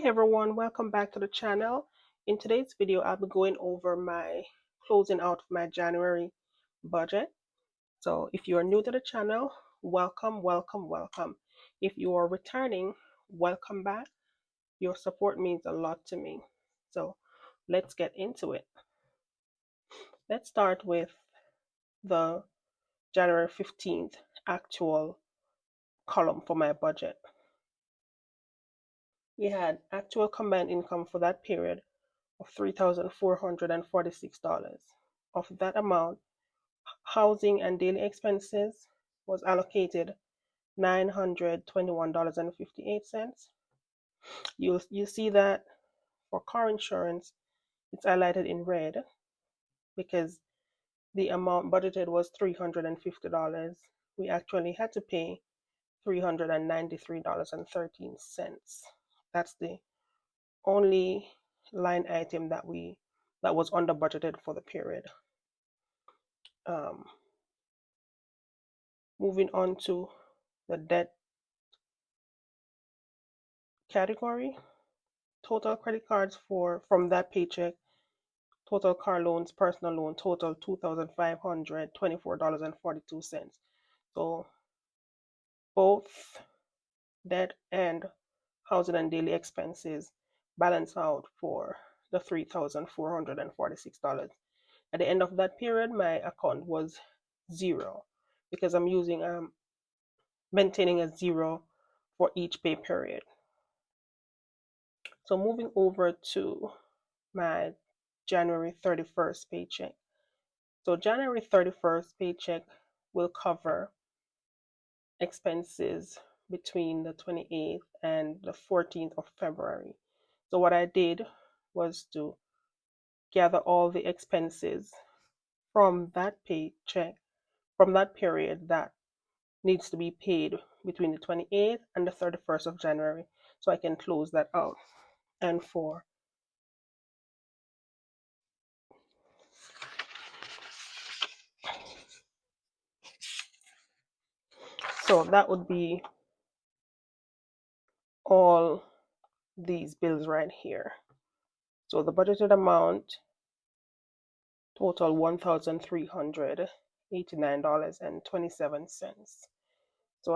Hey everyone, welcome back to the channel. In today's video, I'll be going over my closing out of my January budget. So if you are new to the channel, welcome, welcome, welcome. If you are returning, welcome back. Your support means a lot to me. So let's get into it. Let's start with the January 15th actual column for my budget. We had actual combined income for that period of $3,446. Of that amount, housing and daily expenses was allocated $921.58. You see that for car insurance, it's highlighted in red because the amount budgeted was $350. We actually had to pay $393.13. That's the only line item that was under budgeted for the period. Moving on to the debt category, total credit cards from that paycheck, total car loans, personal loan, total $2,524.42. So both debt and housing and daily expenses balance out for the $3,446. At the end of that period, my account was zero because I'm maintaining a zero for each pay period. So moving over to my January 31st paycheck. So January 31st paycheck will cover expenses between the 28th and the 14th of February. So what I did was to gather all the expenses from that paycheck, from that period that needs to be paid between the 28th and the 31st of January, so I can close that out. And so that would be all these bills right here. So the budgeted amount total $1,389.27. So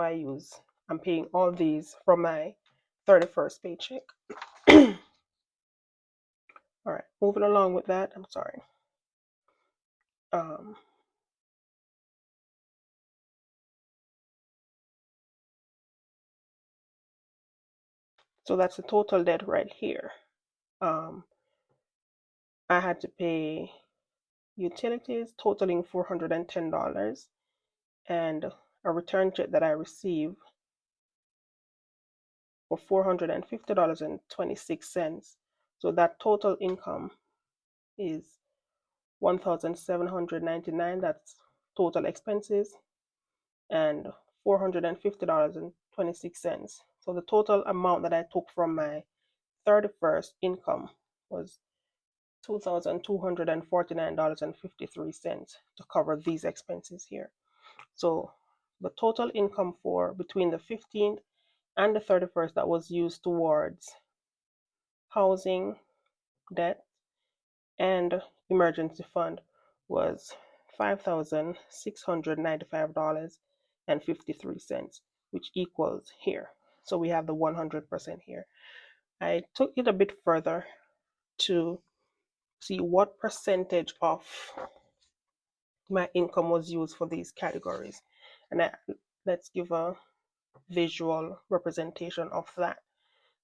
I'm paying all these from my 31st paycheck. All right, moving along with that, I'm sorry. So that's the total debt right here. I had to pay utilities totaling $410 and a return check that I received for $450.26. So that total income is $1,799. That's total expenses and $450.26. So the total amount that I took from my 31st income was $2,249.53 to cover these expenses here. So the total income for between the 15th and the 31st that was used towards housing, debt, and emergency fund was $5,695.53, which equals here. So we have the 100% here. I took it a bit further to see what percentage of my income was used for these categories. And let's give a visual representation of that.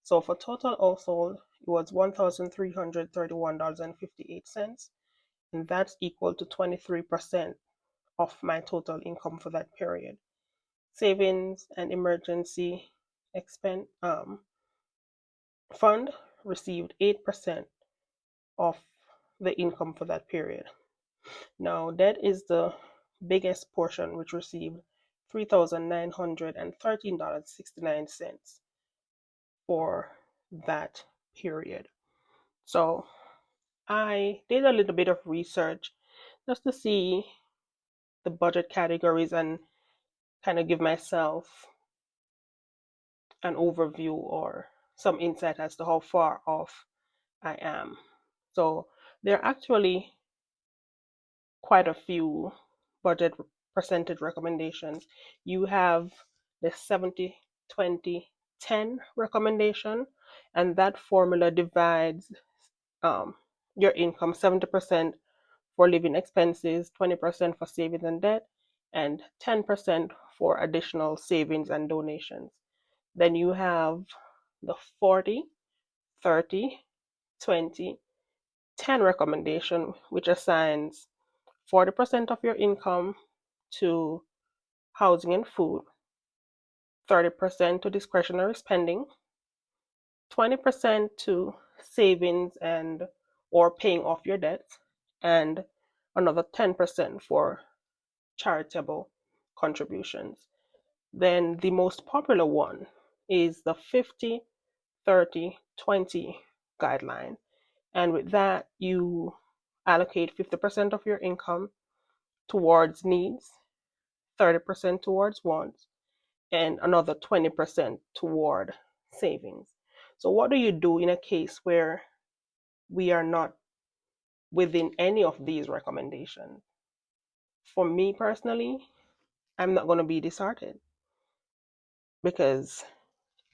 So for total household, it was $1,331.58, and that's equal to 23% of my total income for that period. Savings and emergency expense fund received 8% of the income for that period. Now, debt is the biggest portion, which received $3,913.69 for that period. So I did a little bit of research just to see the budget categories and kind of give myself an overview or some insight as to how far off I am. So there are actually quite a few budget percentage recommendations. You have the 70, 20, 10 recommendation, and that formula divides um, your income 70% for living expenses, 20% for savings and debt, and 10% for additional savings and donations. Then you have the 40, 30, 20, 10 recommendation, which assigns 40% of your income to housing and food, 30% to discretionary spending, 20% to savings and or paying off your debts, and another 10% for charitable contributions. Then the most popular one is the 50, 30, 20 guideline. And with that, you allocate 50% of your income towards needs, 30% towards wants, and another 20% toward savings. So, what do you do in a case where we are not within any of these recommendations? For me personally, I'm not going to be disheartened because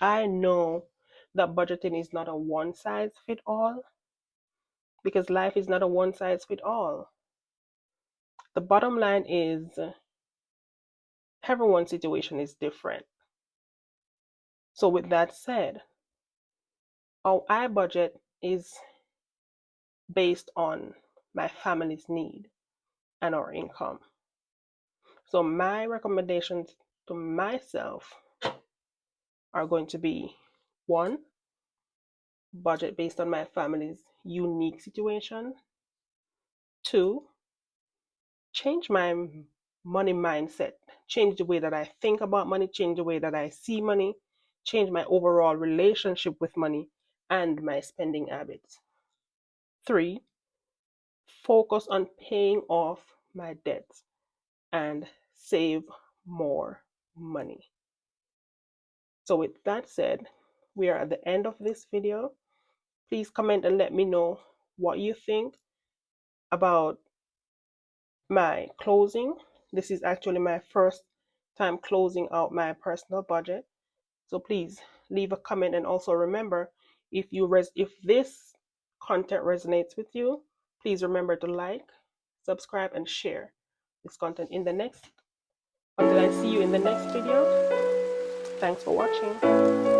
I know that budgeting is not a one size fit all, because life is not a one size fit all. The bottom line is everyone's situation is different. So, with that said, how I budget is based on my family's need and our income. So, my recommendations to myself are going to be one, budget based on my family's unique situation. Two, change my money mindset, change the way that I think about money, change the way that I see money, change my overall relationship with money and my spending habits. Three, focus on paying off my debts and save more money. So with that said, we are at the end of this video. Please comment and let me know what you think about my closing. This is actually my first time closing out my personal budget. So please leave a comment, and also remember, if this content resonates with you, please remember to like, subscribe, and share this content in the next. Until I see you in the next video, thanks for watching.